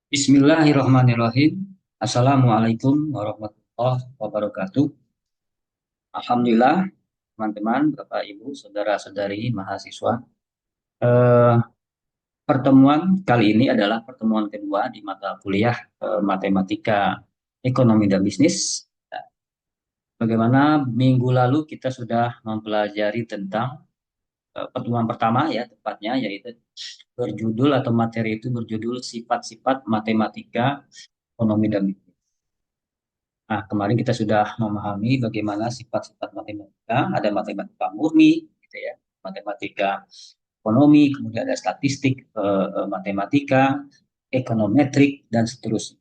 Bismillahirrahmanirrahim. Assalamualaikum warahmatullahi wabarakatuh. Alhamdulillah, teman-teman, Bapak, Ibu, saudara-saudari, mahasiswa. Eh, Pertemuan kali ini adalah pertemuan kedua di mata kuliah Matematika Ekonomi dan Bisnis. Bagaimana minggu lalu kita sudah mempelajari tentang pertemuan pertama ya tepatnya yaitu berjudul atau materi itu berjudul sifat-sifat matematika ekonomi dan bisnis. Nah, kemarin kita sudah memahami bagaimana sifat-sifat matematika, ada matematika murni, gitu ya, matematika ekonomi, kemudian ada statistik, matematika, ekonometrik, dan seterusnya.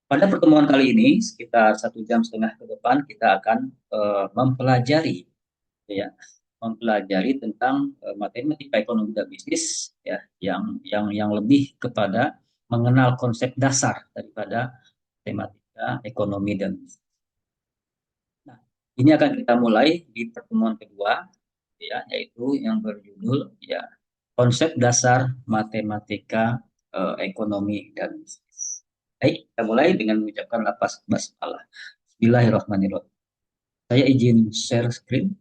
Pada pertemuan kali ini, sekitar 1 jam setengah ke depan, kita akan mempelajari, gitu ya, mempelajari tentang matematika ekonomi dan bisnis, ya, yang lebih kepada mengenal konsep dasar daripada matematika ekonomi dan bisnis. Nah, ini akan kita mulai di pertemuan kedua, ya, yaitu yang berjudul ya konsep dasar matematika ekonomi dan bisnis. Baik, kita mulai dengan mengucapkan lafaz basmalah. Bismillahirrahmanirrahim. Saya izin share screen.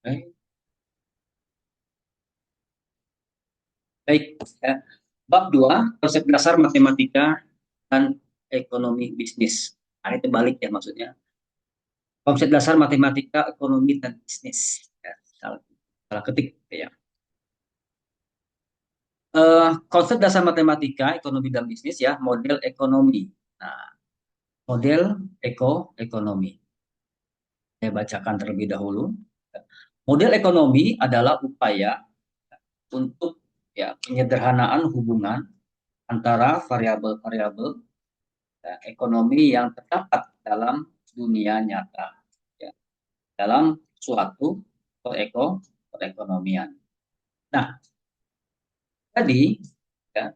Baik, baik, ya. Bab 2 konsep dasar matematika dan ekonomi bisnis. Nah, itu balik ya maksudnya. Konsep dasar matematika ekonomi dan bisnis. Ya, salah ketik ya. Konsep dasar matematika, ekonomi dan bisnis ya, model ekonomi. Nah, model ekonomi. Saya bacakan terlebih dahulu. Model ekonomi adalah upaya untuk ya penyederhanaan hubungan antara variabel-variabel ya, ekonomi yang terdapat dalam dunia nyata, ya, dalam suatu perekonomian. Nah, tadi ya,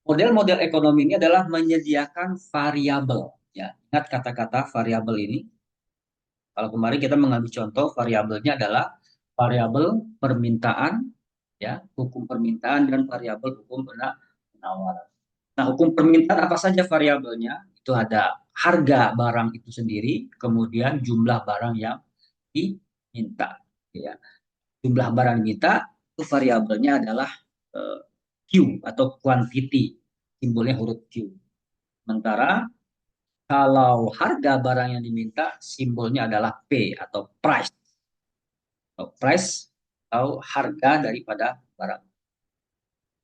model-model ekonomi ini adalah menyediakan variabel. Ya, ingat kata-kata variabel ini. Kalau kemarin kita mengambil contoh, variabelnya adalah variabel permintaan, ya, hukum permintaan dan variabel hukum penawaran. Nah, hukum permintaan apa saja variabelnya? Itu ada harga barang itu sendiri, kemudian jumlah barang yang diminta. Ya, jumlah barang diminta itu variabelnya adalah eh, Q atau quantity, simbolnya huruf Q. Sementara kalau harga barang yang diminta simbolnya adalah P atau price. Atau price atau harga daripada barang.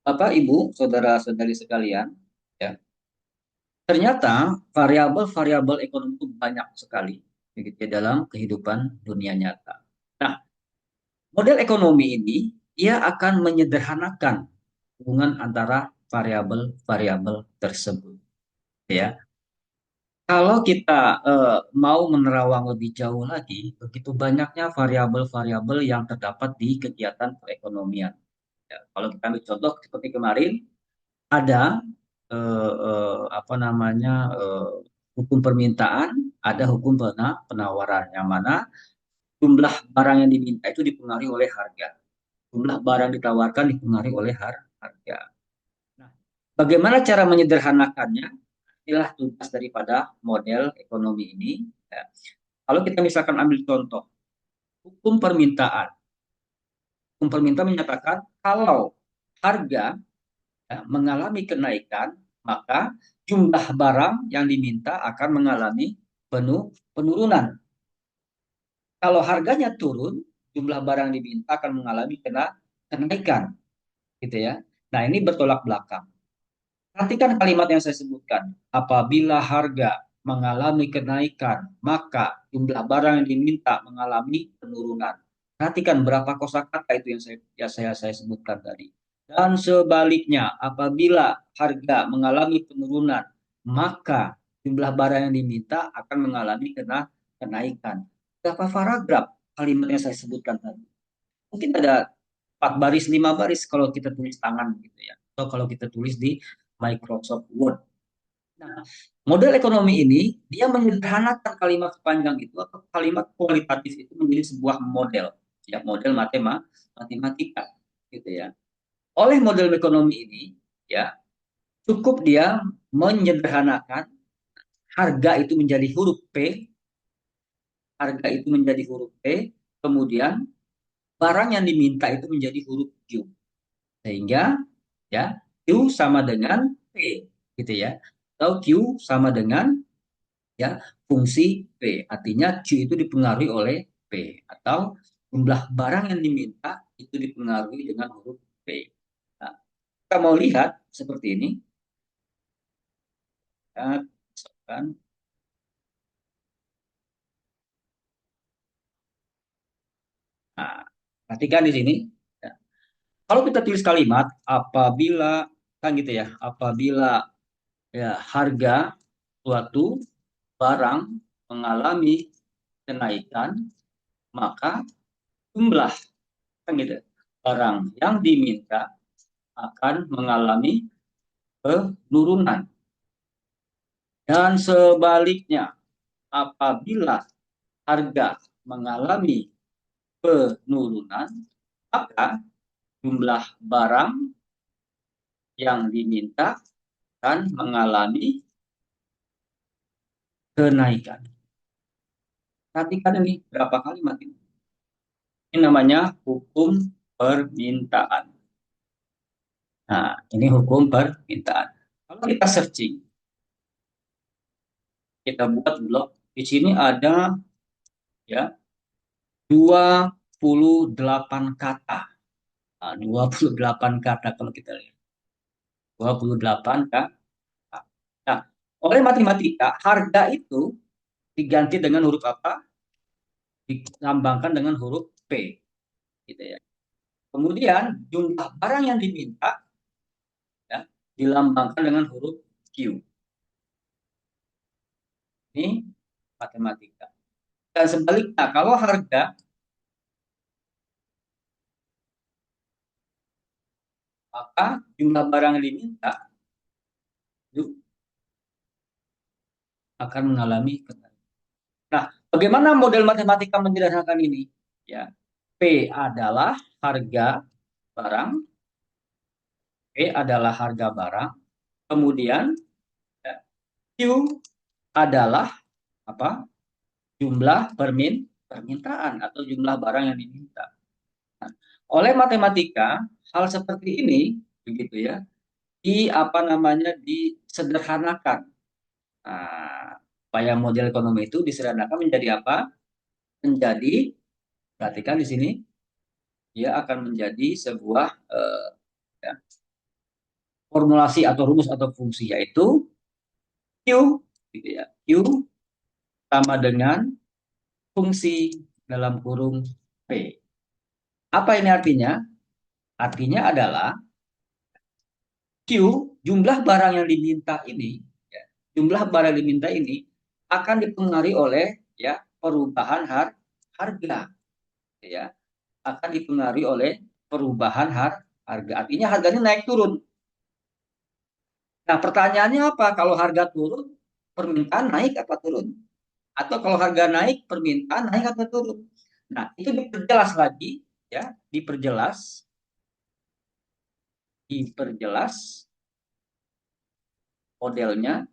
Bapak, Ibu, saudara-saudari sekalian, ya, ternyata variabel-variabel ekonomi itu banyak sekali begitu ya, dalam kehidupan dunia nyata. Nah, model ekonomi ini ia akan menyederhanakan hubungan antara variabel-variabel tersebut, ya. Kalau kita mau menerawang lebih jauh lagi, begitu banyaknya variabel-variabel yang terdapat di kegiatan perekonomian. Ya, kalau kita ambil contoh seperti kemarin, ada apa namanya hukum permintaan, ada hukum penawaran, yang mana jumlah barang yang diminta itu dipengaruhi oleh harga, jumlah barang ditawarkan dipengaruhi oleh harga. Nah, bagaimana cara menyederhanakannya? Inilah tugas daripada model ekonomi ini. Ya. Kalau kita misalkan ambil contoh hukum permintaan, hukum permintaan menyatakan kalau harga ya, mengalami kenaikan, maka jumlah barang yang diminta akan mengalami penurunan. Kalau harganya turun, jumlah barang yang diminta akan mengalami kenaikan, gitu ya. Nah, ini bertolak belakang. Perhatikan kalimat yang saya sebutkan. Apabila harga mengalami kenaikan, maka jumlah barang yang diminta mengalami penurunan. Perhatikan berapa kosakata itu yang saya sebutkan tadi. Dan sebaliknya, apabila harga mengalami penurunan, maka jumlah barang yang diminta akan mengalami kenaikan. Berapa paragraf kalimat yang saya sebutkan tadi? Mungkin ada 4 baris, 5 baris kalau kita tulis tangan gitu ya. Atau kalau kita tulis di Microsoft Word. Nah, model ekonomi ini dia menyederhanakan kalimat sepanjang itu atau kalimat kualitatif itu menjadi sebuah model, ya model matematika, gitu ya. Oleh model ekonomi ini, ya cukup dia menyederhanakan harga itu menjadi huruf P, harga itu menjadi huruf P, kemudian barang yang diminta itu menjadi huruf Q, sehingga ya Q sama dengan P, gitu ya. Atau Q sama dengan ya fungsi P. Artinya Q itu dipengaruhi oleh P atau jumlah barang yang diminta itu dipengaruhi dengan huruf P. Nah, kita mau lihat seperti ini. Ya, misalkan, nah, perhatikan di sini. Ya. Kalau kita tulis kalimat apabila kan gitu ya, apabila ya harga suatu barang mengalami kenaikan, maka jumlah kan gitu barang yang diminta akan mengalami penurunan. Dan sebaliknya, apabila harga mengalami penurunan, maka jumlah barang yang diminta akan mengalami kenaikan. Perhatikan ini berapa kalimat ini. Ini namanya hukum permintaan. Nah, ini hukum permintaan. Kalau kita searching, kita buat blog, di sini ada ya 28 kata. Nah, 28 kata kalau kita lihat. 28 kata. Nah, oleh matematika, harga itu diganti dengan huruf apa? Dilambangkan dengan huruf P, gitu ya. Kemudian jumlah barang yang diminta ya, dilambangkan dengan huruf Q. Ini matematika. Dan sebaliknya, kalau harga, maka jumlah barang yang diminta itu akan mengalami kenaikan. Nah, bagaimana model matematika menyederhanakan ini? Ya, P adalah harga barang, P adalah harga barang, kemudian ya, Q adalah apa? Jumlah permintaan atau jumlah barang yang diminta. Nah, oleh matematika, hal seperti ini begitu ya, di apa namanya disederhanakan. Nah, supaya model ekonomi itu disederhanakan menjadi apa? Menjadi, perhatikan di sini, dia akan menjadi sebuah ya, formulasi atau rumus atau fungsi yaitu Q, gitu ya. Q sama dengan fungsi dalam kurung P. Apa ini artinya? Artinya adalah Q, jumlah barang yang diminta ini, ya, jumlah barang yang diminta ini akan dipengaruhi oleh ya perubahan harga, ya, akan dipengaruhi oleh perubahan harga. Artinya harganya naik turun. Nah, pertanyaannya apa? Kalau harga turun, permintaan naik apa turun? Atau kalau harga naik, permintaan naik atau turun? Nah, itu diperjelas lagi, ya, diperjelas modelnya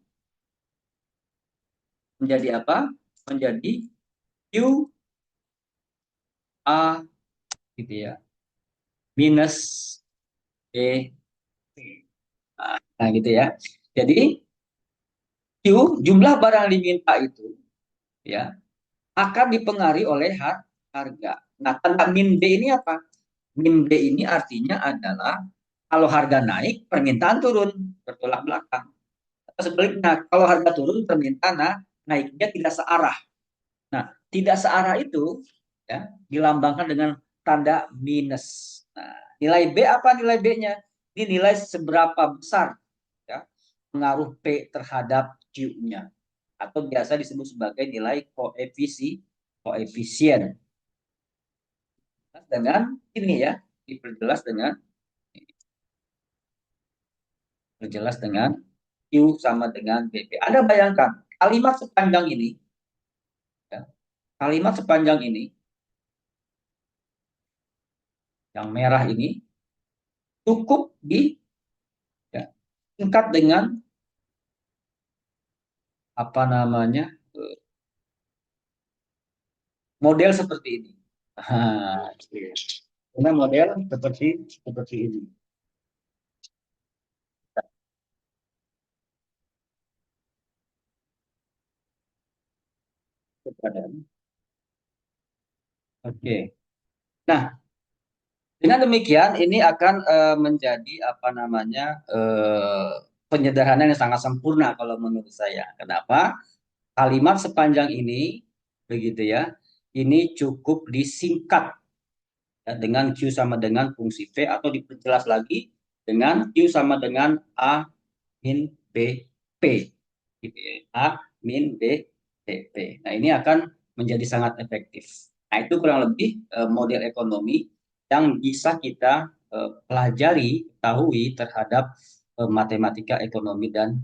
menjadi apa? Menjadi Q A gitu ya, minus B. Nah, gitu ya. Jadi Q, jumlah barang yang diminta itu ya akan dipengaruhi oleh harga. Nah, tanda min B ini apa? Min B ini artinya adalah kalau harga naik, permintaan turun, bertolak belakang. Sebaliknya, kalau harga turun, permintaan naiknya tidak searah. Nah, tidak searah itu ya dilambangkan dengan tanda minus. Nah, nilai B apa nilai B-nya? Ini nilai seberapa besar ya pengaruh P terhadap Q-nya atau biasa disebut sebagai nilai koefisien dengan ini ya diperjelas dengan Q sama dengan BP. Anda bayangkan kalimat sepanjang ini, ya, kalimat sepanjang ini, yang merah ini cukup di, ya, singkat dengan apa namanya, model seperti ini. Nah, ini model seperti ini. Oke. Nah, dengan demikian ini akan menjadi apa namanya, penyederhanaan yang sangat sempurna kalau menurut saya. Kenapa? Kalimat sepanjang ini begitu ya. Ini cukup disingkat, ya, dengan Q sama dengan fungsi V atau diperjelas lagi dengan Q sama dengan A min B P. Gitu ya. A min B P. Nah, ini akan menjadi sangat efektif. Nah, itu kurang lebih model ekonomi yang bisa kita pelajari, ketahui terhadap matematika ekonomi dan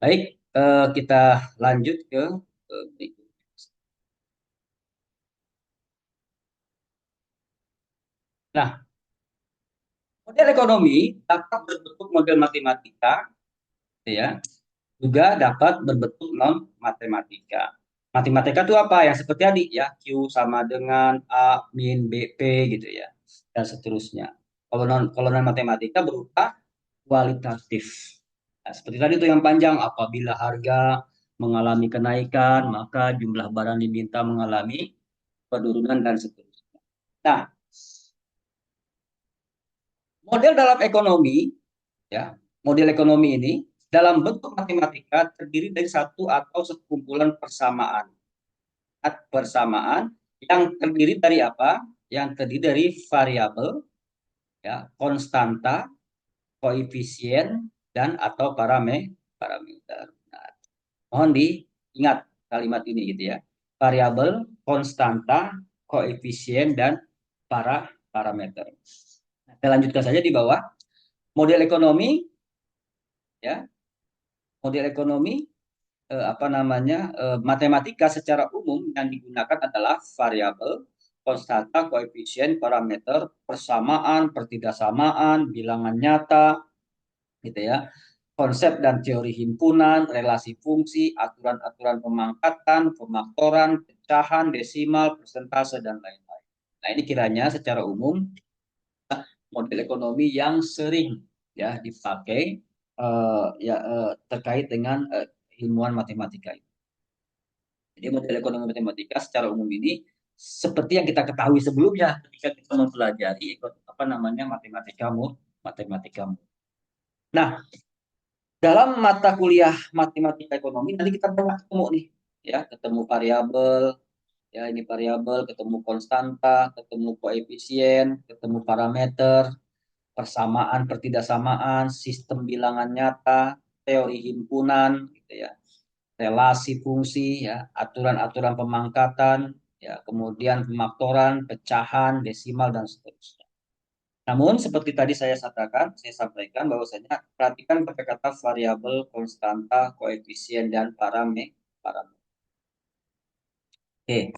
baik. Kita lanjut ke berikut. Nah, model ekonomi dapat berbentuk model matematika, gitu ya, juga dapat berbentuk non matematika. Matematika itu apa? Yang seperti tadi ya, Q sama dengan A min BP gitu ya, dan seterusnya. Kalau non matematika berupa kualitatif. Nah, seperti tadi itu yang panjang, apabila harga mengalami kenaikan, maka jumlah barang diminta mengalami penurunan dan seterusnya. Nah, model dalam ekonomi, ya, model ekonomi ini dalam bentuk matematika terdiri dari satu atau sekumpulan persamaan. Persamaan yang terdiri dari apa? Yang terdiri dari variabel, ya, konstanta, koefisien, dan atau parameter. Nah, mohon diingat kalimat ini gitu ya. Variabel, konstanta, koefisien, dan parameter. Nah, kita lanjutkan saja di bawah. Model ekonomi, ya, model ekonomi, apa namanya, matematika secara umum yang digunakan adalah variabel, konstanta, koefisien, parameter, persamaan, pertidaksamaan, bilangan nyata, gitu ya. Konsep dan teori himpunan, relasi fungsi, aturan-aturan pemangkatan, pemaktoran, pecahan, desimal, persentase, dan lain-lain. Nah, ini kiranya secara umum model ekonomi yang sering ya dipakai, ya, terkait dengan ilmuwan matematika. Jadi model ekonomi matematika secara umum ini seperti yang kita ketahui sebelumnya ketika kita mempelajari apa namanya matematika. Nah, dalam mata kuliah matematika ekonomi nanti kita banyak ketemu nih, ya, ketemu variabel, ya, ini variabel, ketemu konstanta, ketemu koefisien, ketemu parameter, persamaan, pertidaksamaan, sistem bilangan nyata, teori himpunan, gitu ya, relasi fungsi, ya, aturan-aturan pemangkatan, ya, kemudian pemaktoran, pecahan, desimal, dan seterusnya. Namun seperti tadi saya sampaikan bahwasanya perhatikan kata-kata variabel, konstanta, koefisien, dan parameter. Oke,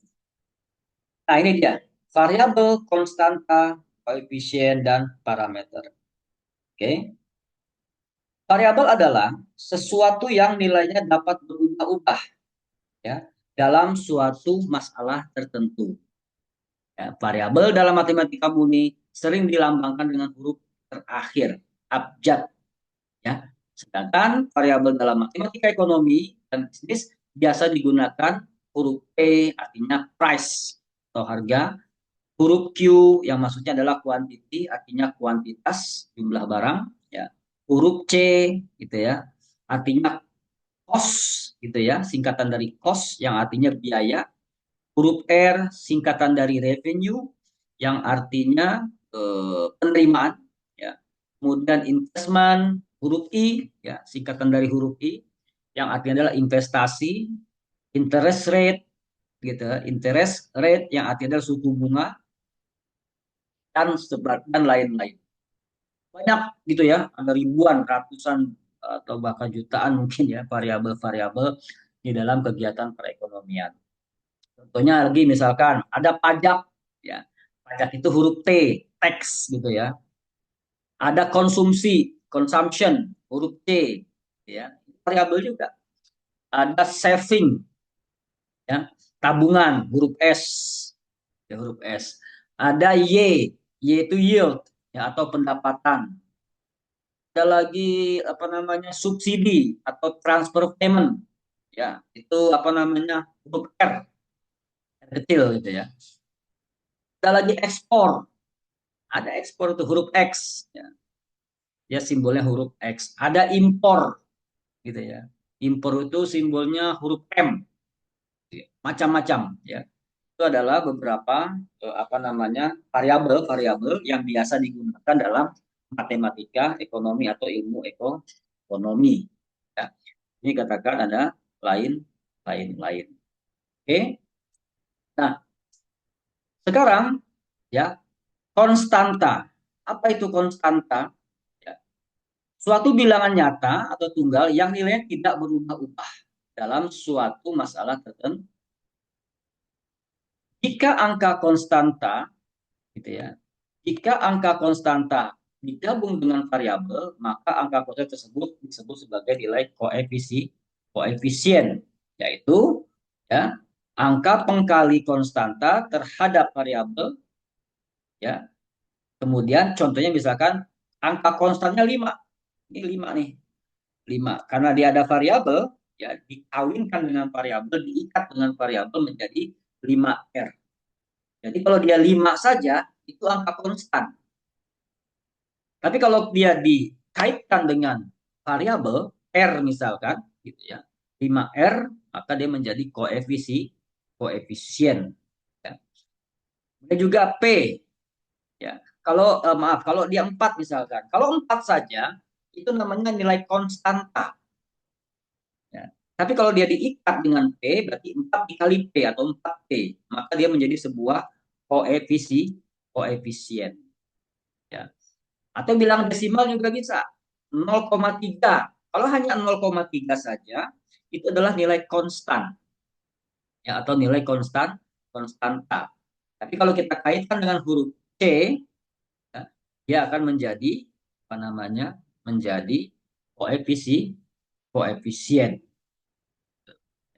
nah ini dia variabel, konstanta, koefisien, dan parameter. Oke, variabel adalah sesuatu yang nilainya dapat berubah-ubah, ya, dalam suatu masalah tertentu. Ya, variabel dalam matematika murni sering dilambangkan dengan huruf terakhir, abjad, ya. Sedangkan variabel dalam matematika ekonomi dan bisnis biasa digunakan huruf P artinya price atau harga, huruf Q yang maksudnya adalah quantity artinya kuantitas jumlah barang, ya. Huruf C gitu ya, artinya cost gitu ya, singkatan dari cost yang artinya biaya. Huruf R singkatan dari revenue yang artinya penerimaan, ya. Kemudian investment, huruf I, ya, singkatan dari huruf I yang artinya adalah investasi. Interest rate gitu, interest rate yang artinya adalah suku bunga, dan lain-lain. Banyak gitu ya, ada ribuan, ratusan atau bahkan jutaan mungkin ya variabel-variabel di dalam kegiatan perekonomian. Contohnya lagi misalkan ada pajak ya. Pajak itu huruf T, tax gitu ya. Ada konsumsi, consumption, huruf C ya. Variabel juga. Ada saving ya, tabungan, huruf S ya, huruf S. Ada Y itu yield ya atau pendapatan. Ada lagi apa namanya subsidi atau transfer payment ya itu apa namanya huruf R kecil gitu ya. Ada lagi ekspor, ada ekspor itu huruf X ya, ya simbolnya huruf X. Ada impor gitu ya, impor itu simbolnya huruf M gitu ya. Macam-macam ya. Itu adalah beberapa apa namanya variabel-variabel yang biasa digunakan dalam matematika ekonomi atau ilmu ekonomi ya. Ini katakan ada lain lain lain. Oke. Nah, sekarang ya konstanta. Apa itu konstanta? Ya, suatu bilangan nyata atau tunggal yang nilainya tidak berubah-ubah dalam suatu masalah tertentu. Jika angka konstanta, gitu ya, jika angka konstanta digabung dengan variabel, maka angka konstanta tersebut disebut sebagai nilai koefisien, yaitu ya angka pengkali konstanta terhadap variabel ya. Kemudian contohnya misalkan angka konstannya 5. Ini 5 nih. 5 karena dia ada variabel ya dikawinkan dengan variabel diikat dengan variabel menjadi 5R. Jadi kalau dia 5 saja itu angka konstan. Tapi kalau dia dikaitkan dengan variabel R misalkan gitu ya. 5R maka dia menjadi koefisien ya. Kemudian juga P ya. Kalau maaf kalau dia 4 misalkan. Kalau 4 saja itu namanya nilai konstanta. Ya. Tapi kalau dia diikat dengan P, berarti 4 dikali P atau 4P. Maka dia menjadi sebuah koefisien. Ya. Atau bilang desimal juga bisa. 0,3. Kalau hanya 0,3 saja, itu adalah nilai konstan. Ya, atau nilai konstanta. Tapi kalau kita kaitkan dengan huruf C, ya, dia akan menjadi, apa namanya, menjadi koefisien.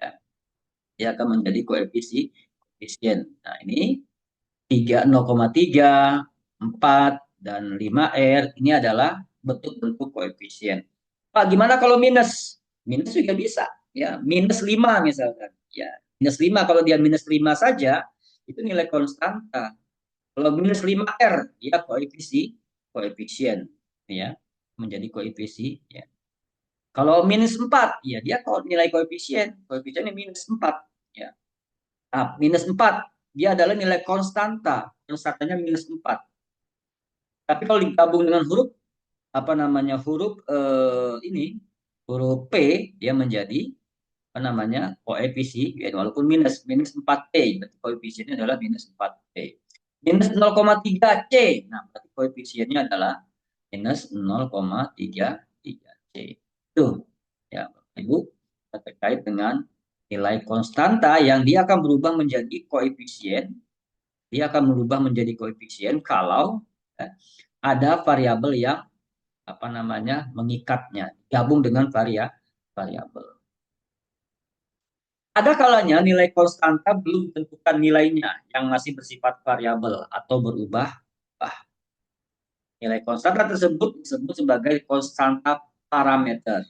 Ya. Dia akan menjadi koefisien. Nah, ini 0,3, 4, dan 5R ini adalah bentuk-bentuk koefisien. Pak, gimana kalau minus? Minus juga bisa. Ya, minus 5 misalkan. Ya, minus 5 kalau dia minus 5 saja, itu nilai konstanta. Kalau minus 5R, ya koefisien. Ya, menjadi koefisien. Ya. Kalau minus 4, ya dia kalau nilai koefisien. Koefisiennya minus 4. Ya. Nah, minus 4 dia adalah nilai konstanta. Konstantanya minus 4. Tapi kalau digabung dengan huruf apa namanya huruf ini huruf P dia menjadi apa namanya koefisien ya, walaupun minus minus 4P berarti koefisiennya adalah minus 4P. Minus 0,3 C. Nah, berarti koefisiennya adalah minus 0,33 C. Itu ya, Bapak Ibu terkait dengan nilai konstanta yang dia akan berubah menjadi koefisien. Dia akan berubah menjadi koefisien kalau ya, ada variabel yang apa namanya mengikatnya, gabung dengan variabel. Ada kalanya nilai konstanta belum ditentukan nilainya yang masih bersifat variabel atau berubah. Nilai konstanta tersebut disebut sebagai konstanta parameter.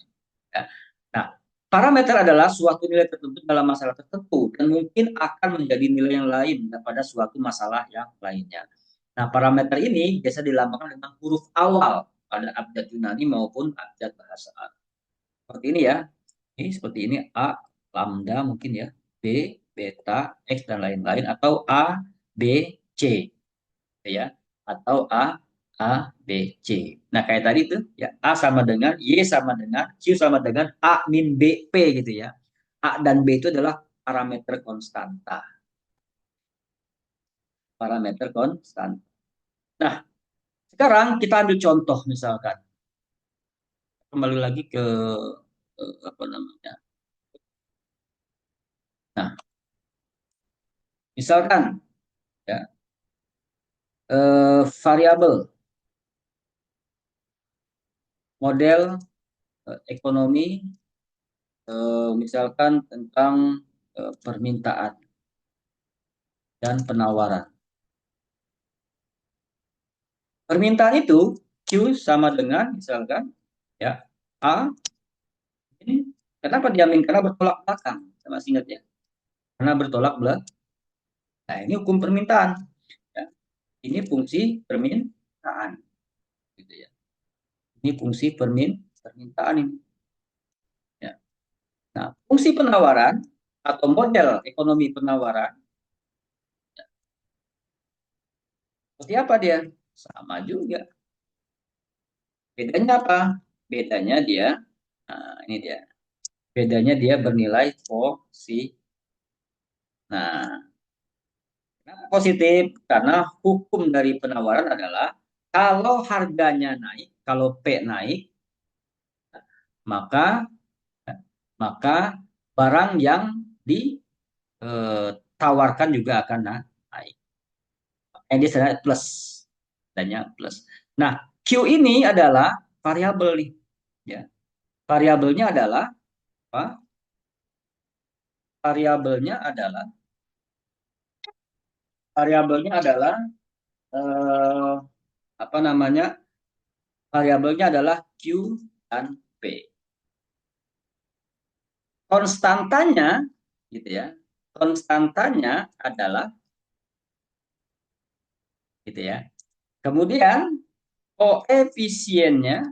Ya. Nah, parameter adalah suatu nilai tertentu dalam masalah tertentu dan mungkin akan menjadi nilai yang lain pada suatu masalah yang lainnya. Nah, parameter ini biasa dilambangkan dengan huruf awal pada abjad Yunani maupun abjad bahasa Arab. Seperti ini ya. Ini seperti ini A, lambda mungkin ya, B, beta, X dan lain-lain atau A, B, C ya. Atau A, B, C. Nah, kayak tadi tuh ya A sama dengan Y sama dengan Q sama dengan A min B, P gitu ya. A dan B itu adalah parameter konstanta. Parameter konstan. Nah, Sekarang kita ambil contoh misalkan, kembali lagi ke apa namanya. Nah, misalkan ya, variabel model ekonomi, misalkan tentang permintaan dan penawaran. Permintaan itu Q sama dengan misalkan ya A ini kenapa diamin? Karena bertolak belakang, sama ingat ya. Karena bertolak belakang. Nah, ini hukum permintaan. Ya. Ini fungsi permintaan, gitu ya. Ini fungsi permintaan ini. Ya. Nah, fungsi penawaran atau model ekonomi penawaran seperti apa dia? Sama juga. Bedanya apa? Bedanya dia, nah ini dia. Bedanya dia bernilai positif. Nah, kenapa positif? Karena hukum dari penawaran adalah kalau harganya naik, kalau P naik, maka maka barang yang ditawarkan juga akan naik. Ini sebenarnya plus, adanya plus. Nah, Q ini adalah variabel nih, ya. Variabelnya adalah apa? Variabelnya adalah variabelnya adalah eh, apa namanya? Variabelnya adalah Q dan P. Konstantanya, gitu ya. Konstantanya adalah, gitu ya. Kemudian koefisiennya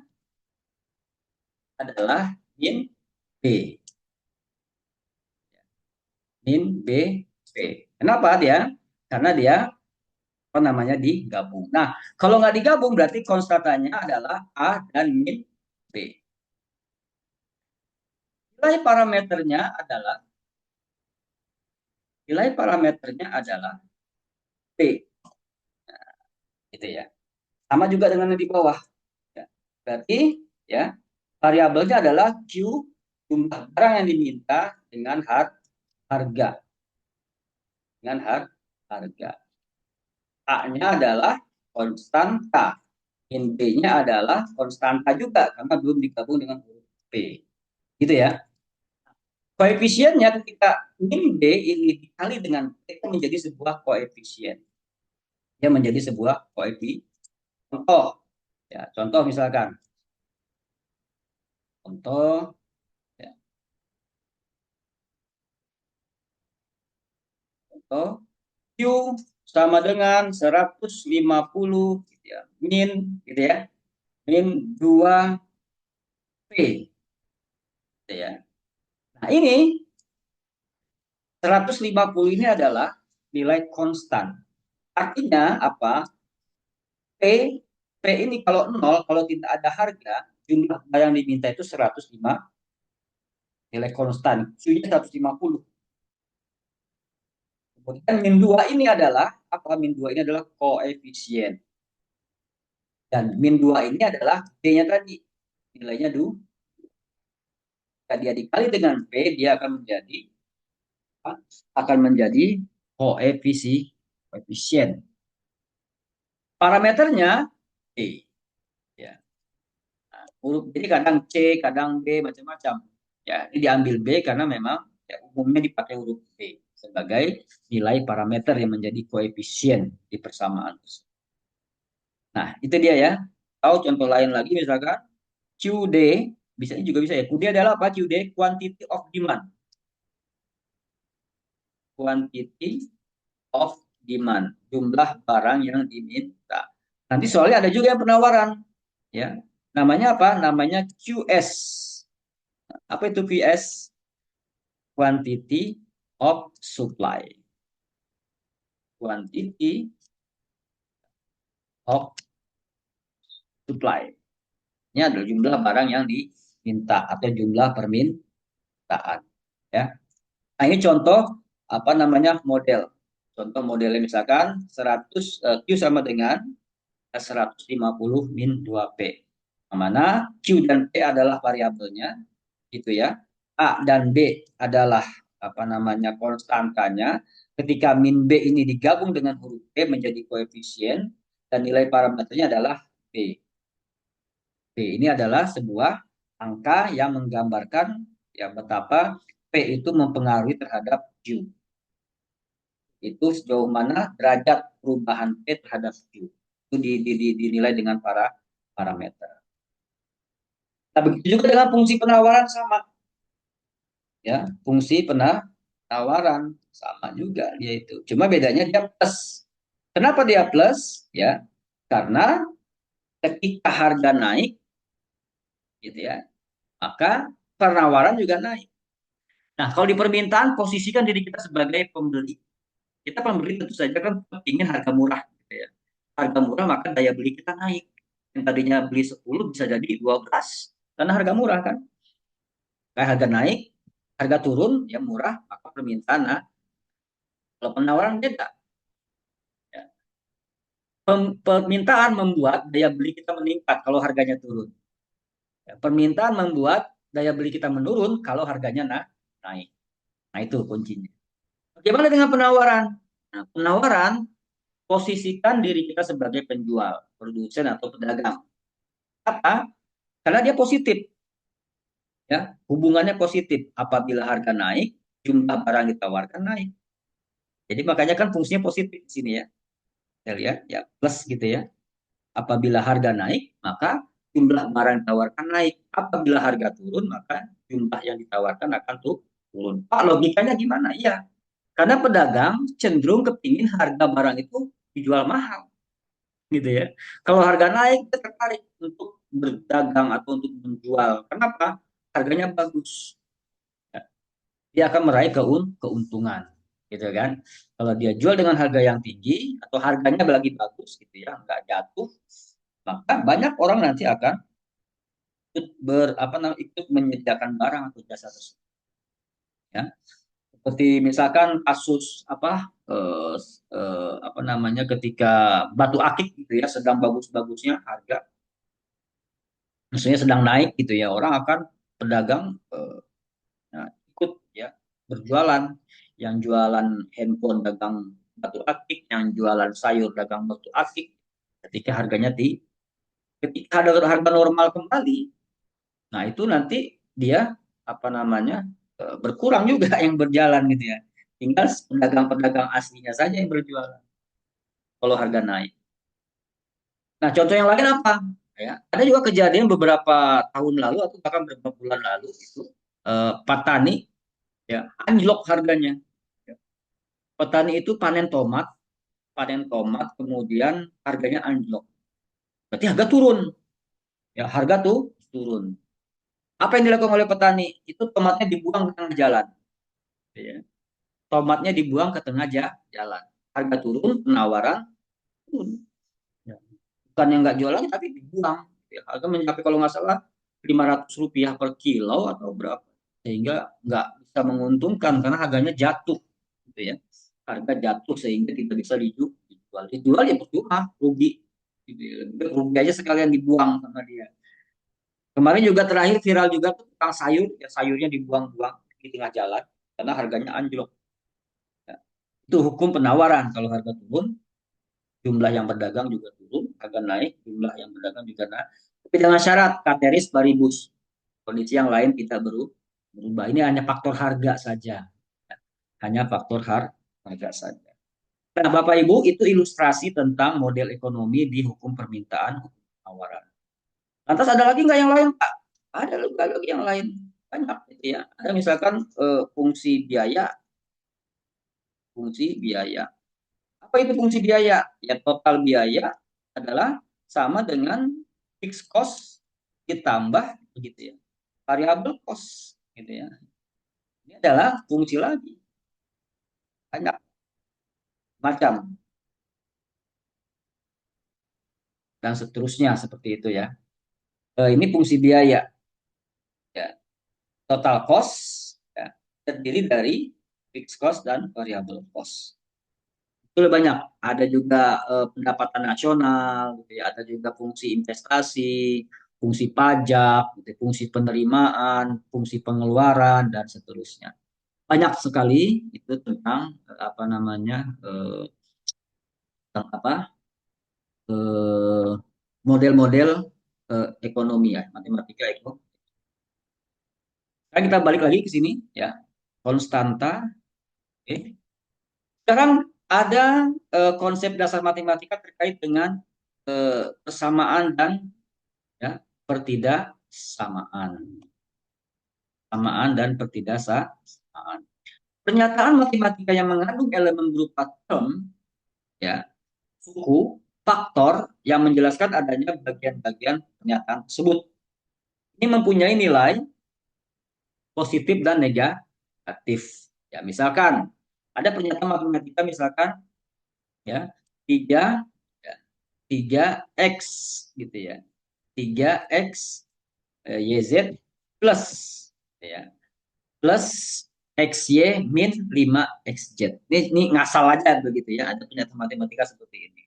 adalah min B, min B, P. Kenapa dia? Karena dia apa namanya digabung. Nah, kalau nggak digabung berarti konstantanya adalah A dan min B. Nilai parameternya adalah nilai parameternya adalah P, gitu ya. Sama juga dengan yang di bawah. Ya. Berarti ya variabelnya adalah Q, jumlah barang yang diminta dengan harga, dengan harga. A-nya adalah konstanta, min B-nya adalah konstanta juga karena belum digabung dengan huruf P. Gitu ya. Koefisiennya ketika min B ini dikali dengan P itu menjadi sebuah koefisien. Dia menjadi sebuah koefisien. Contoh, ya, contoh misalkan, contoh, ya, contoh Q sama dengan 150 gitu ya, min gitu ya, min 2P gitu ya. Nah, ini 150 ini adalah nilai konstan. Artinya apa? P P ini kalau nol, kalau tidak ada harga, jumlah barang yang diminta itu 105, nilai konstan. Q-nya 150. Kemudian min 2 ini adalah apa? Min 2 ini adalah koefisien. Dan min 2 ini adalah B-nya tadi. Nilainya jika dia dikali dengan P, dia akan menjadi koefisien. Parameternya B. Ya. Nah, huruf jadi kadang C, kadang B, macam-macam. Ya, ini diambil B karena memang ya, umumnya dipakai huruf B sebagai nilai parameter yang menjadi koefisien di persamaan. Nah, itu dia ya. Tahu contoh lain lagi misalkan QD, bisa juga bisa ya. QD adalah apa? QD quantity of demand. Quantity of demand, jumlah barang yang diminta. Nanti soalnya ada juga yang penawaran, ya. Namanya apa? Namanya QS. Apa itu QS? Quantity of supply. Quantity of supply. Ini adalah jumlah barang yang diminta atau jumlah permintaan, ya. Nah, ini contoh apa namanya model. Contoh modelnya misalkan 100 Q sama dengan 150 min 2P. Yang mana Q dan P adalah variabelnya, gitu ya. A dan B adalah apa namanya konstantanya. Ketika min B ini digabung dengan huruf P menjadi koefisien dan nilai parameternya adalah P. P ini adalah sebuah angka yang menggambarkan ya betapa P itu mempengaruhi terhadap Q. Itu sejauh mana derajat perubahan P terhadap Q. Itu dinilai dengan para parameter. Nah, begitu juga dengan fungsi penawaran sama. Ya, fungsi penawaran sama juga dia itu. Cuma bedanya dia plus. Kenapa dia plus? Ya, karena ketika harga naik, gitu ya, maka penawaran juga naik. Nah, kalau di permintaan posisikan diri kita sebagai pembeli. Kita pembeli tentu saja kan ingin harga murah, gitu ya. Harga murah maka daya beli kita naik. Yang tadinya beli 10 bisa jadi 12 karena harga murah kan. Kayak harga naik, harga turun ya murah, maka permintaan nah, kalau penawaran beda. Ya. Permintaan membuat daya beli kita meningkat kalau harganya turun. Ya, permintaan membuat daya beli kita menurun kalau harganya naik. Nah, itu kuncinya. Bagaimana dengan penawaran? Nah, penawaran posisikan diri kita sebagai penjual, produsen atau pedagang. Apa? Karena dia positif, ya. Hubungannya positif. Apabila harga naik, jumlah barang ditawarkan naik. Jadi makanya kan fungsinya positif di sini ya. Kita lihat ya plus gitu ya. Apabila harga naik, maka jumlah barang yang ditawarkan naik. Apabila harga turun, maka jumlah yang ditawarkan akan turun. Pak, logikanya gimana? Iya, karena pedagang cenderung kepingin harga barang itu dijual mahal, gitu ya. Kalau harga naik, dia tertarik untuk berdagang atau untuk menjual. Kenapa? Harganya bagus. Dia akan meraih keuntungan, gitu kan. Kalau dia jual dengan harga yang tinggi atau harganya lagi bagus, gitu ya, nggak jatuh, maka banyak orang nanti akan ikut menyediakan barang atau jasa tersebut ya seperti misalkan kasus apa namanya ketika batu akik gitu ya sedang bagus-bagusnya harga maksudnya sedang naik gitu ya orang akan pedagang nah, ikut ya berjualan yang jualan handphone dagang batu akik yang jualan sayur dagang batu akik ketika harganya ketika harga normal kembali. Nah, itu nanti dia apa namanya berkurang juga yang berjalan gitu ya. Tinggal pedagang-pedagang aslinya saja yang berjualan kalau harga naik. Nah, contoh yang lain apa? Ya, ada juga kejadian beberapa tahun lalu atau bahkan beberapa bulan lalu itu petani ya anjlok harganya. Ya. Petani itu panen tomat kemudian harganya anjlok. Berarti harga turun. Ya, harga tuh turun. Apa yang dilakukan oleh petani? Itu tomatnya dibuang ke tengah jalan. Ya. Tomatnya dibuang ke tengah jalan. Harga turun, penawaran turun. Ya. Bukan yang nggak jualan, tapi dibuang. Ya, harga mencapai kalau nggak salah Rp500 per kilo atau berapa. Sehingga nggak bisa menguntungkan karena harganya jatuh. Gitu ya. Harga jatuh sehingga tidak bisa dijual. Dijual ya percuma, rugi. Gitu ya. Rugi aja sekalian dibuang sama dia. Kemarin juga terakhir viral juga tuh tentang sayur, ya sayurnya dibuang-buang di tengah jalan karena harganya anjlok. Ya. Itu hukum penawaran. Kalau harga turun, jumlah yang berdagang juga turun, harga naik, jumlah yang berdagang juga naik. Tapi dengan syarat kateris paribus. Kondisi yang lain tidak berubah. Ini hanya faktor harga saja. Hanya faktor harga saja. Nah, Bapak Ibu, itu ilustrasi tentang model ekonomi di hukum permintaan, hukum penawaran. Lantas ada lagi nggak yang lain, Pak? Ada lagi yang lain. Banyak gitu ya. Ada misalkan fungsi biaya, fungsi biaya. Apa itu fungsi biaya? Ya total biaya adalah sama dengan fixed cost ditambah begitu ya. Variable cost gitu ya. Ini adalah fungsi lagi. Banyak macam dan seterusnya seperti itu ya. Ini fungsi biaya ya. Total cost ya, terdiri dari fixed cost dan variable cost. Itu banyak. Ada juga pendapatan nasional, gitu ya. Ada juga fungsi investasi, fungsi pajak, gitu ya, fungsi penerimaan, fungsi pengeluaran dan seterusnya. Banyak sekali itu tentang apa namanya tentang apa eh, model-model ekonomi ya, matematika ekonomi. Sekarang kita balik lagi ke sini ya, konstanta. Oke. Sekarang ada konsep dasar matematika terkait dengan persamaan dan ya pertidaksamaan, samaan dan pertidaksamaan. Pernyataan matematika yang mengandung elemen berupa term, ya, suku, faktor yang menjelaskan adanya bagian-bagian pernyataan tersebut. Ini mempunyai nilai positif dan negatif. Ya, misalkan ada pernyataan matematika misalkan ya 3 ya, 3x gitu ya. 3x YZ plus ya plus XY min 5XZ. Ini ngasal aja begitu ya, ada pernyataan matematika seperti ini.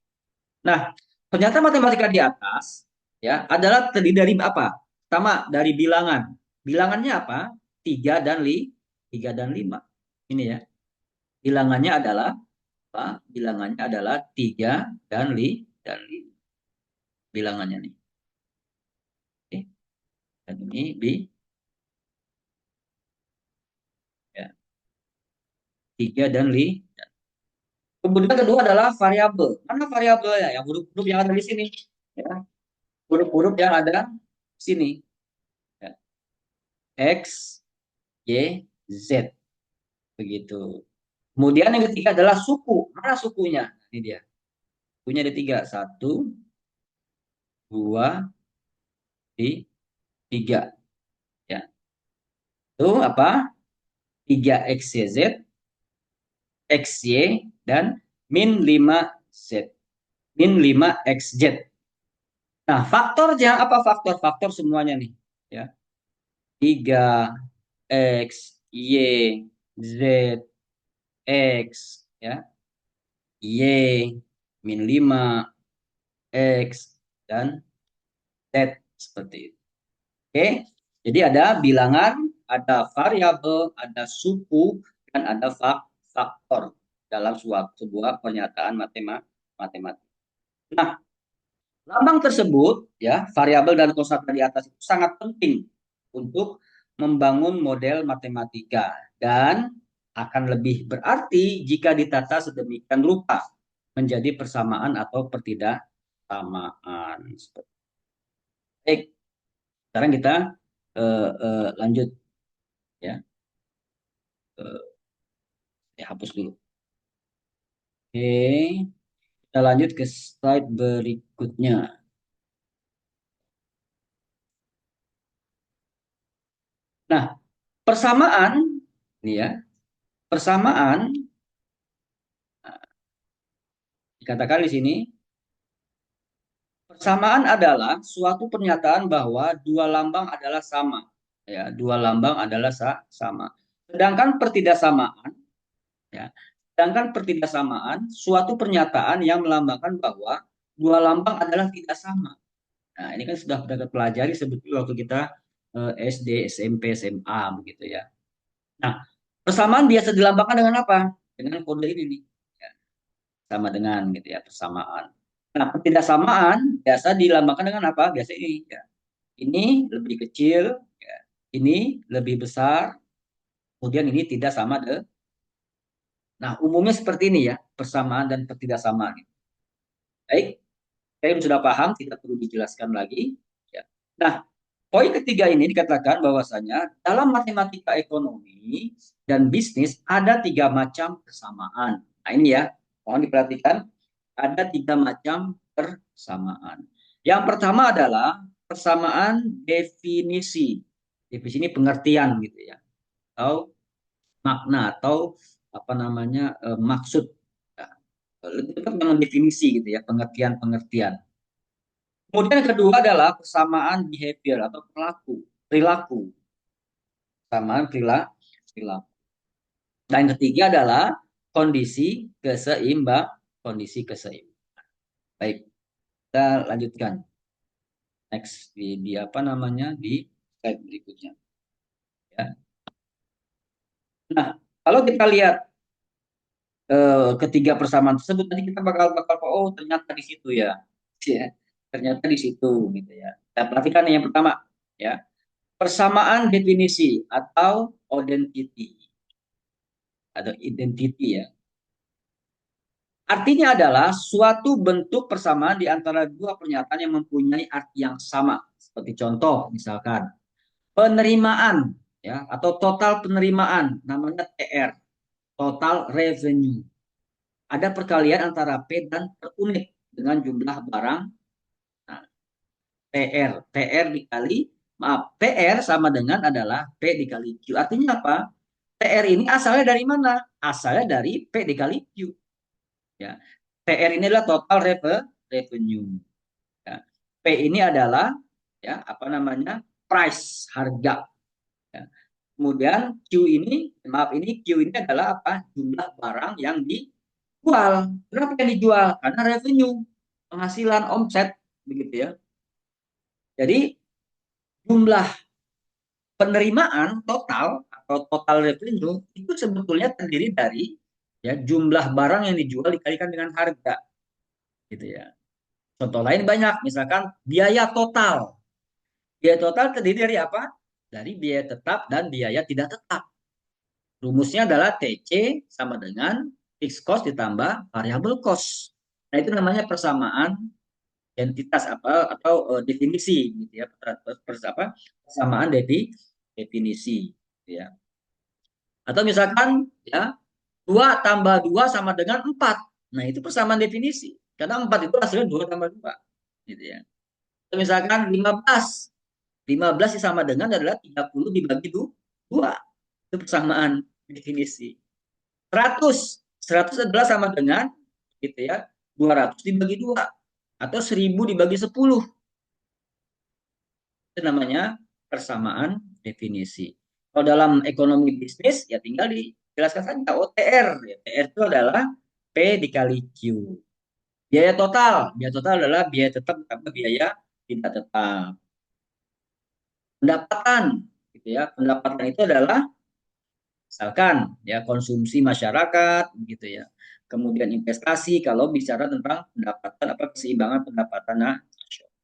Nah, pernyataan matematika di atas ya adalah terdiri dari apa? Pertama dari bilangan. Bilangannya apa? 3 dan 5. Ini ya. Bilangannya adalah apa? Bilangannya adalah 3 dan 5. Bilangannya nih. Oke. Dan ini ya, 3 dan 5. Kemudian kedua adalah variabel. Mana variabelnya? Yang huruf-huruf yang ada di sini. Ya. Huruf-huruf yang ada di sini. Ya. X, Y, Z. Begitu. Kemudian yang ketiga adalah suku. Mana sukunya? Ini dia. Sukunya ada tiga. Satu, dua, tiga. Ya. Itu apa? 3XYZ, XY, dan min 5Z. Min 5XZ. Nah, faktornya apa faktor? Faktor semuanya nih. Ya. 3X, Y, Z, X, ya. Y, min 5, X, dan Z. Seperti itu. Oke, jadi ada bilangan, ada variabel, ada suku, dan ada faktor dalam sebuah pernyataan matematik. Nah, lambang tersebut, ya, variabel dan konstanta di atas itu sangat penting untuk membangun model matematika dan akan lebih berarti jika ditata sedemikian rupa menjadi persamaan atau pertidaksamaan. Baik, sekarang kita lanjut ya. Ya, hapus dulu. Oke, kita lanjut ke slide berikutnya. Nah, persamaan, ini ya, persamaan dikatakan di sini, persamaan adalah suatu pernyataan bahwa dua lambang adalah sama. Ya, dua lambang adalah sama. Sedangkan pertidaksamaan, ya, sedangkan pertidaksamaan suatu pernyataan yang melambangkan bahwa dua lambang adalah tidak sama. Nah, ini kan sudah kita pelajari sebetulnya waktu kita SD, SMP, SMA begitu ya. Nah, persamaan biasa dilambangkan dengan apa? Dengan kode ini nih. Ya, sama dengan gitu ya, persamaan. Nah, ketidaksamaan biasa dilambangkan dengan apa? Biasa ini ya. Ini lebih kecil, ya. Ini lebih besar, kemudian ini tidak sama deh. Nah, umumnya seperti ini ya, persamaan dan ketidaksamaan. Baik, saya sudah paham, tidak perlu dijelaskan lagi. Ya. Nah, poin ketiga ini dikatakan bahwasanya dalam matematika ekonomi dan bisnis ada tiga macam persamaan. Nah ini ya, mohon diperhatikan, ada tiga macam persamaan. Yang pertama adalah persamaan definisi. Definisi ini pengertian gitu ya, atau makna atau apa namanya maksud. Ya, lebih dekat dengan definisi gitu ya, pengertian-pengertian. Kemudian yang kedua adalah persamaan behavior atau perilaku, persamaan perilaku. Dan yang ketiga adalah kondisi keseimbangan. Baik, kita lanjutkan. Next di apa namanya di slide berikutnya. Ya. Nah, kalau kita lihat ketiga persamaan tersebut, nanti kita bakal bakal oh ternyata di situ ya, ya ternyata di situ gitu ya. Kita perhatikan yang pertama ya, persamaan definisi atau identity ya. Artinya adalah suatu bentuk persamaan di antara dua pernyataan yang mempunyai arti yang sama. Seperti contoh, misalkan penerimaan ya atau total penerimaan namanya TR, total revenue. Ada perkalian antara P dan per unit dengan jumlah barang. Nah, TR dikali TR sama dengan adalah P dikali Q. Artinya apa? TR ini asalnya dari mana? Asalnya dari P dikali Q. Ya. TR ini adalah total revenue. Ya. P ini adalah ya apa namanya price harga. Ya. Kemudian Q ini adalah apa? Jumlah barang yang dijual. Kenapa yang dijual? Karena revenue, penghasilan, omset, begitu ya. Jadi jumlah penerimaan total atau total revenue itu sebetulnya terdiri dari ya jumlah barang yang dijual dikalikan dengan harga, gitu ya. Contoh lain banyak, misalkan biaya total. Biaya total terdiri dari apa? Dari biaya tetap dan biaya tidak tetap. Rumusnya adalah TC sama dengan fixed cost ditambah variable cost. Nah, itu namanya persamaan identitas apa atau definisi gitu ya. Persamaan definisi gitu ya. Atau misalkan ya 2 tambah 2 sama dengan 4. Nah, itu persamaan definisi. Karena 4 itu hasilnya 2 tambah 2 gitu ya. Atau misalkan 15. 15 sama dengan adalah 30 dibagi 2. Itu persamaan definisi. 100 adalah sama dengan gitu ya 200 dibagi 2 atau 1000 dibagi 10. Itu namanya persamaan definisi. Kalau dalam ekonomi bisnis ya tinggal dijelaskan saja OTR. Ya, TR itu adalah P dikali Q. Biaya total adalah biaya tetap tambah biaya tidak tetap. Pendapatan gitu ya. Pendapatan itu adalah misalkan ya konsumsi masyarakat gitu ya. Kemudian investasi kalau bicara tentang pendapatan apa keseimbangan pendapatan nasional.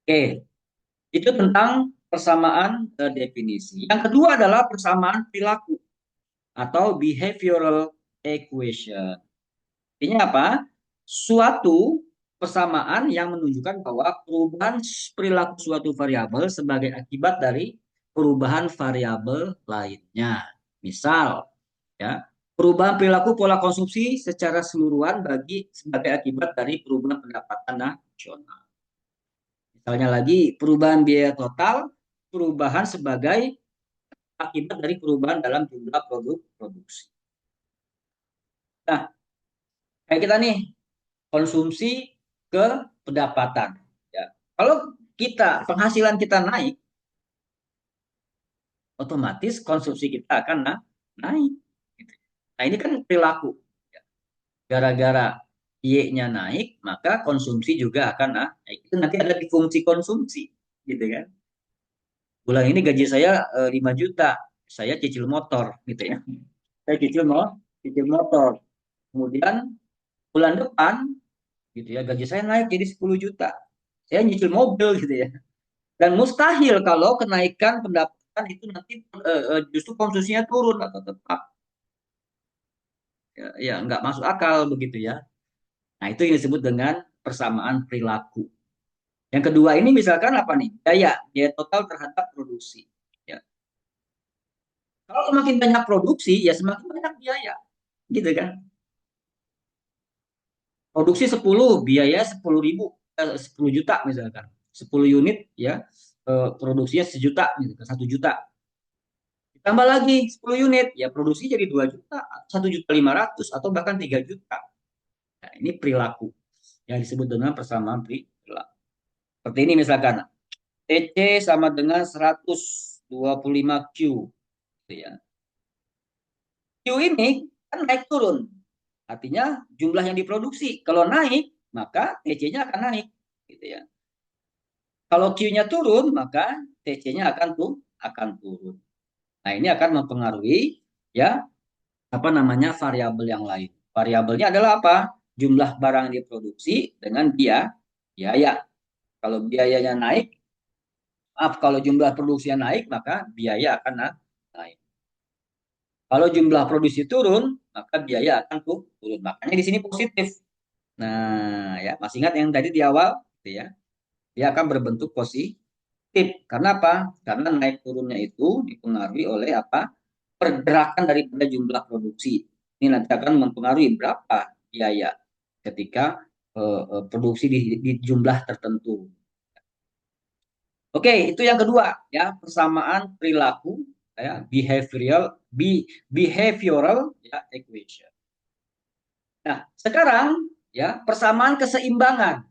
Oke, itu tentang persamaan definisi. Yang kedua adalah persamaan perilaku atau behavioral equation. Artinya apa? Suatu persamaan yang menunjukkan bahwa perubahan perilaku suatu variabel sebagai akibat dari perubahan variabel lainnya. Misal, ya, perubahan perilaku pola konsumsi secara keseluruhan sebagai akibat dari perubahan pendapatan nasional. Misalnya lagi perubahan biaya total, perubahan sebagai akibat dari perubahan dalam jumlah produk produksi. Nah, kayak kita nih konsumsi ke pendapatan. Ya. Kalau penghasilan kita naik, otomatis konsumsi kita akan naik. Nah ini kan perilaku. Gara-gara Y-nya naik, maka konsumsi juga akan naik. Itu nanti ada di fungsi konsumsi, gitu kan? Bulan ini gaji saya 5 juta, saya cicil motor, gitu ya. Saya cicil motor. Kemudian bulan depan, gitu ya, gaji saya naik jadi 10 juta. Saya nyicil mobil, gitu ya. Dan mustahil kalau kenaikan pendapatan itu nanti justru konsumsinya turun atau tetap ya nggak masuk akal begitu ya. Nah itu yang disebut dengan persamaan perilaku. Yang kedua ini misalkan apa nih? Biaya total terhadap produksi. Ya. Kalau semakin banyak produksi ya semakin banyak biaya, gitu kan? Produksi 10 biaya 10 juta misalkan. 10 unit ya produksinya sejuta, gitu, 1 juta. Tambah lagi 10 unit, ya produksi jadi 2 juta, 1,5 juta atau bahkan 3 juta. Nah, ini perilaku yang disebut dengan persamaan perilaku. Seperti ini misalkan, TC sama dengan 125 Q. Gitu ya. Q ini kan naik turun. Artinya jumlah yang diproduksi kalau naik, maka TC-nya akan naik, gitu ya. Kalau Q-nya turun, maka TC-nya akan turun. Nah, ini akan mempengaruhi ya apa namanya variabel yang lain. Variabelnya adalah apa? Jumlah barang yang diproduksi dengan biaya. Kalau biayanya naik, maaf, kalau jumlah produksinya naik, maka biaya akan naik. Kalau jumlah produksi turun, maka biaya akan turun. Makanya di sini positif. Nah, ya masih ingat yang tadi di awal, gitu ya. Dia akan berbentuk positif. Karena apa? Karena naik turunnya itu dipengaruhi oleh apa? Pergerakan daripada jumlah produksi. Ini nanti akan mempengaruhi berapa biaya ketika produksi di jumlah tertentu. Oke, itu yang kedua ya, persamaan perilaku ya, behavioral ya equation. Nah, sekarang ya persamaan keseimbangan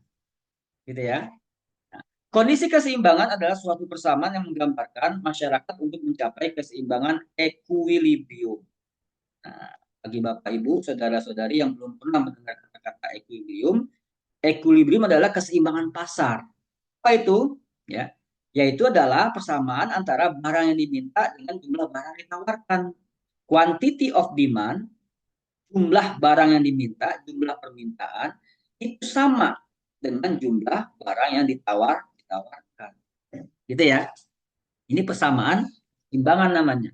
gitu ya. Nah, kondisi keseimbangan adalah suatu persamaan yang menggambarkan masyarakat untuk mencapai keseimbangan equilibrium. Nah, bagi Bapak Ibu, saudara-saudari yang belum pernah mendengar kata-kata equilibrium, equilibrium adalah keseimbangan pasar. Apa itu? Ya, yaitu adalah persamaan antara barang yang diminta dengan jumlah barang yang ditawarkan. Quantity of demand, jumlah barang yang diminta, jumlah permintaan itu sama dengan jumlah barang yang ditawarkan. Gitu ya. Ini persamaan imbangan namanya.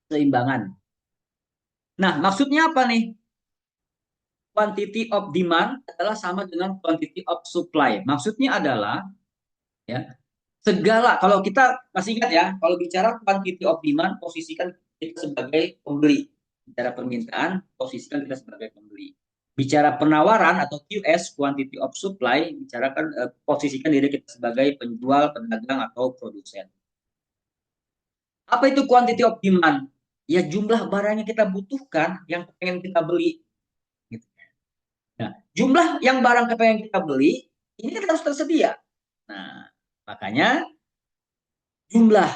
Seimbangan. Nah, maksudnya apa nih? Quantity of demand adalah sama dengan quantity of supply. Maksudnya adalah ya, segala kalau kita masih ingat ya, kalau bicara quantity of demand posisikan kita sebagai pembeli. Bicara permintaan posisikan kita sebagai pembeli. Bicara penawaran atau QS quantity of supply bicarakan posisikan diri kita sebagai penjual, pedagang atau produsen. Apa itu quantity of demand? Ya jumlah barang yang kita butuhkan yang pengen kita beli. Gitu. Nah, jumlah yang barang yang kita beli ini kan harus tersedia. Nah, makanya jumlah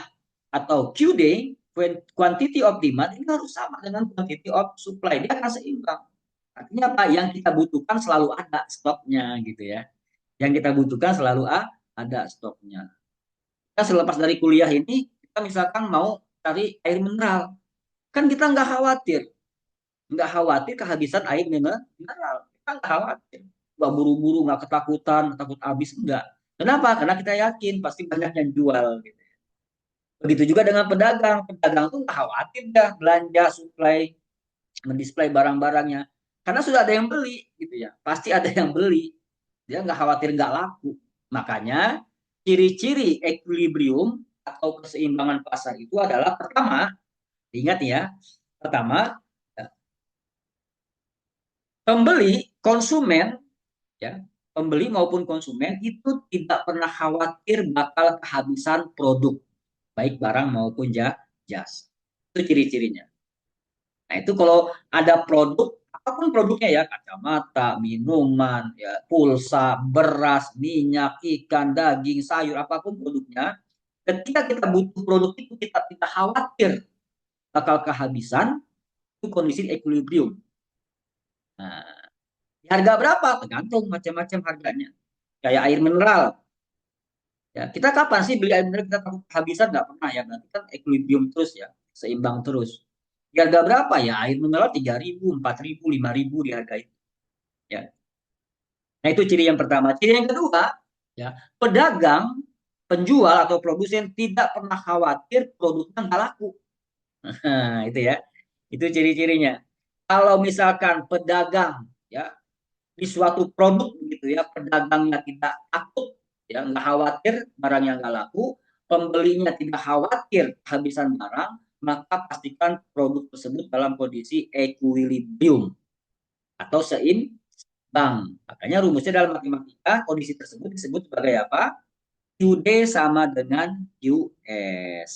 atau QD, quantity of demand, ini harus sama dengan quantity of supply. Dia akan seimbang. Artinya apa? Yang kita butuhkan selalu ada stoknya gitu ya. Yang kita butuhkan selalu ada stoknya. Kita selepas dari kuliah ini, kita misalkan mau cari air mineral. Kan kita nggak khawatir. Nggak khawatir kehabisan air mineral. Kita nggak khawatir. Nggak buru-buru, nggak ketakutan, takut habis. Enggak. Kenapa? Karena kita yakin pasti banyak yang jual. Gitu. Begitu juga dengan pedagang. Pedagang tuh nggak khawatir dah belanja, supply, mendisplay barang-barangnya. Karena sudah ada yang beli, gitu ya. Pasti ada yang beli. Dia nggak khawatir nggak laku. Makanya ciri-ciri equilibrium atau keseimbangan pasar itu adalah pertama, ingat ya, pertama pembeli, konsumen, ya, pembeli maupun konsumen itu tidak pernah khawatir bakal kehabisan produk, baik barang maupun jasa. Itu ciri-cirinya. Nah, itu kalau ada produk, apapun produknya ya, kacamata, minuman, ya, pulsa, beras, minyak, ikan, daging, sayur, apapun produknya, ketika kita butuh produk itu, kita tidak khawatir bakal kehabisan, itu kondisi equilibrium. Nah, harga berapa? Tergantung macam-macam harganya. Kayak air mineral. Ya, kita kapan sih beli air mineral kita takut kehabisan? Nggak pernah ya. Berarti kan equilibrium terus ya. Seimbang terus. Di harga berapa ya? Air mineral 3.000, 4.000, 5.000 dihargai. Ya. Nah itu ciri yang pertama. Ciri yang kedua, ya pedagang, penjual atau produsen tidak pernah khawatir produknya nggak laku. Nah, itu ya. Itu ciri-cirinya. Kalau misalkan pedagang ya di suatu produk gitu ya, pedagangnya tidak takut ya nggak khawatir barang yang nggak laku, pembelinya tidak khawatir kehabisan barang, maka pastikan produk tersebut dalam kondisi equilibrium atau seimbang. Makanya rumusnya dalam matematika kondisi tersebut disebut sebagai apa? QD sama dengan QS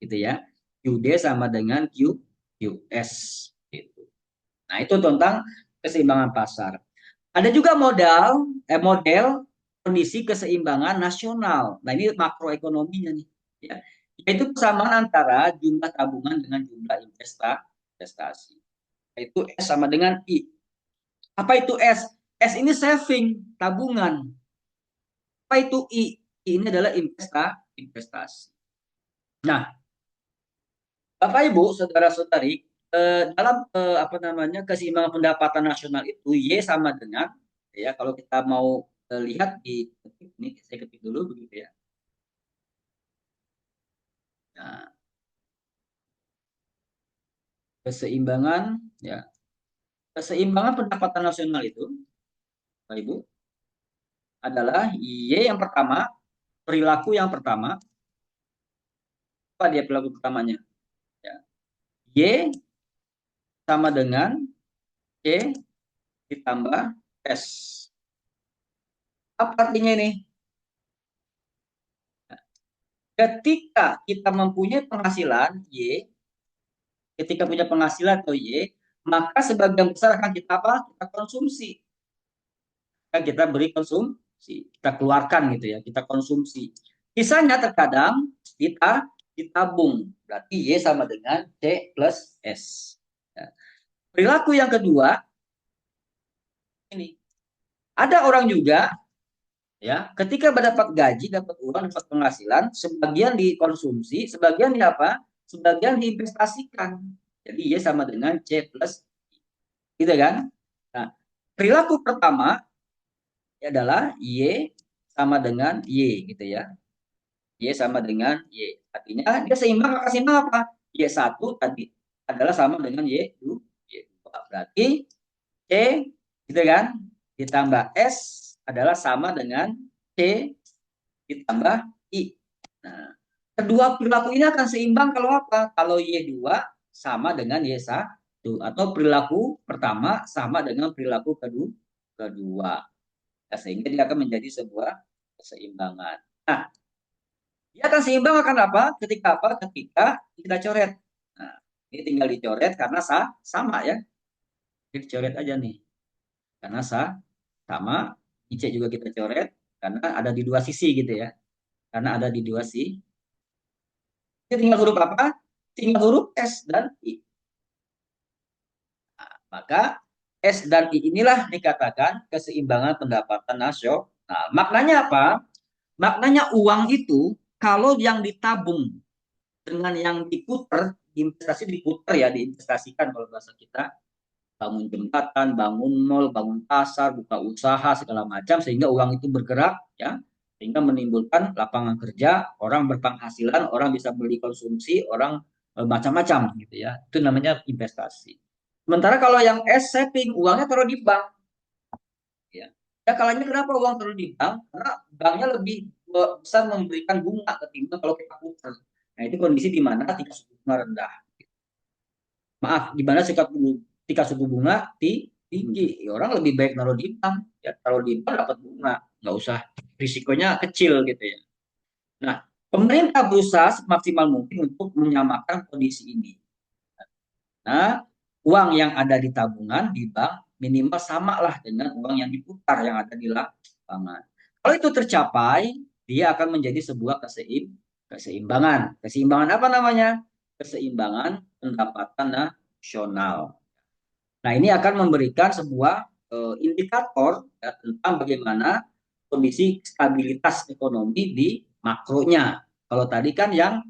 gitu ya. QD sama dengan QS gitu. Nah, itu tentang keseimbangan pasar. Ada juga model kondisi keseimbangan nasional. Nah, ini makroekonominya nih. Ya. Yaitu persamaan antara jumlah tabungan dengan jumlah investasi. Yaitu S sama dengan I. Apa itu S? S ini saving, tabungan. Apa itu I? I ini adalah investasi. Nah, Bapak Ibu, saudara-saudari, dalam apa namanya keseimbangan pendapatan nasional itu Y sama dengan, ya kalau kita mau lihat di ketik ini, saya ketik dulu begitu ya. Nah, keseimbangan ya, keseimbangan pendapatan nasional itu, Bapak Ibu, adalah Y yang pertama, perilaku yang pertama. Apa dia perilaku pertamanya? Ya. Y sama dengan C ditambah S. Apa artinya ini? Ketika kita mempunyai penghasilan Y, ketika punya penghasilan atau Y, maka sebagian besar akan kita apa? Kita konsumsi. Kita beri konsumsi, kita keluarkan gitu ya, kita konsumsi. Sisanya terkadang ditabung. Berarti Y sama dengan C plus S. Ya. Perilaku yang kedua ini. Ada orang juga ya, ketika mendapat gaji, dapat uang, dapat penghasilan, sebagian dikonsumsi, sebagian di apa? Sebagian diinvestasikan. Jadi Y sama dengan C plus gitu kan? Nah, perilaku pertama adalah Y sama dengan Y gitu ya. Y sama dengan Y. Artinya dia seimbang, maka seimbang apa? Y1 tadi adalah sama dengan Y2. Berarti C gitu kan? Ditambah S adalah sama dengan C ditambah I. Nah, kedua perilaku ini akan seimbang kalau apa? Kalau Y2 sama dengan Y1 atau perilaku pertama sama dengan perilaku kedua. Ya, sehingga dia akan menjadi sebuah keseimbangan. Nah, dia akan seimbang akan apa? Ketika apa? Ketika kita coret. Nah, ini tinggal dicoret karena sama ya. Jadi dicoret aja nih. Karena sama. I C juga kita coret karena ada di dua sisi gitu ya. Karena ada di dua sisi. Ini tinggal huruf apa? Tinggal huruf S dan I. Nah, maka S dan I inilah dikatakan keseimbangan pendapatan nasional. Nah, maknanya apa? Maknanya uang itu kalau yang ditabung dengan yang diputer, investasi diputer ya, diinvestasikan kalau bahasa kita, bangun jembatan, bangun mall, bangun pasar, buka usaha segala macam sehingga uang itu bergerak ya, sehingga menimbulkan lapangan kerja, orang berpenghasilan, orang bisa beli konsumsi, orang macam-macam gitu ya. Itu namanya investasi. Sementara kalau yang S saving, uangnya taruh di bank ya. Ya kalanya kenapa uang taruh di bank? Karena banknya lebih besar memberikan bunga ketimbang kalau kita putar. Nah, itu kondisi di mana tingkat suku bunga rendah. Maaf, di mana tingkat suku bunga tinggi. Ya, orang lebih baik naruh di bank, ya taruh di bank dapat bunga, nggak usah risikonya kecil gitu ya. Nah, pemerintah berusaha semaksimal mungkin untuk menyamakan kondisi ini. Nah, uang yang ada di tabungan di bank minimal samalah dengan uang yang diputar yang ada di lapangan. Kalau itu tercapai, dia akan menjadi sebuah keseimbangan. Keseimbangan apa namanya? Keseimbangan pendapatan nasional. Nah, ini akan memberikan sebuah indikator ya, tentang bagaimana kondisi stabilitas ekonomi di makronya. Kalau tadi kan yang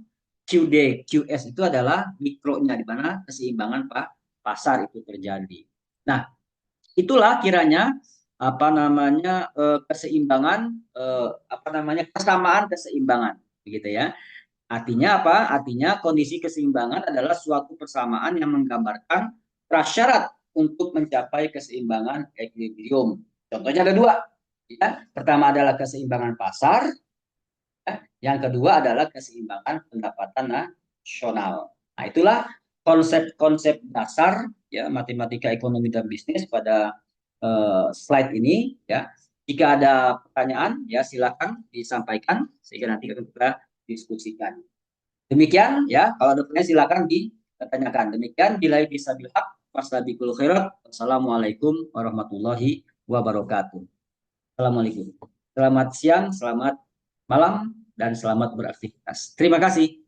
QD, QS itu adalah mikronya, di mana keseimbangan pasar itu terjadi. Nah, itulah kiranya apa namanya keseimbangan apa namanya kesamaan keseimbangan, begitu ya. Artinya apa? Artinya kondisi keseimbangan adalah suatu persamaan yang menggambarkan prasyarat untuk mencapai keseimbangan equilibrium. Contohnya ada dua. Ya. Pertama adalah keseimbangan pasar, ya. Yang kedua adalah keseimbangan pendapatan nasional. Nah, itulah konsep-konsep dasar ya matematika ekonomi dan bisnis pada slide ini ya. Jika ada pertanyaan ya silakan disampaikan sehingga nanti kita diskusikan. Demikian ya, kalau ada pertanyaan silakan ditanyakan. Demikian bila bisa bilhaq wasabikul khairat. Wassalamualaikum warahmatullahi wabarakatuh. Assalamualaikum. Selamat siang, selamat malam, dan selamat beraktivitas. Terima kasih.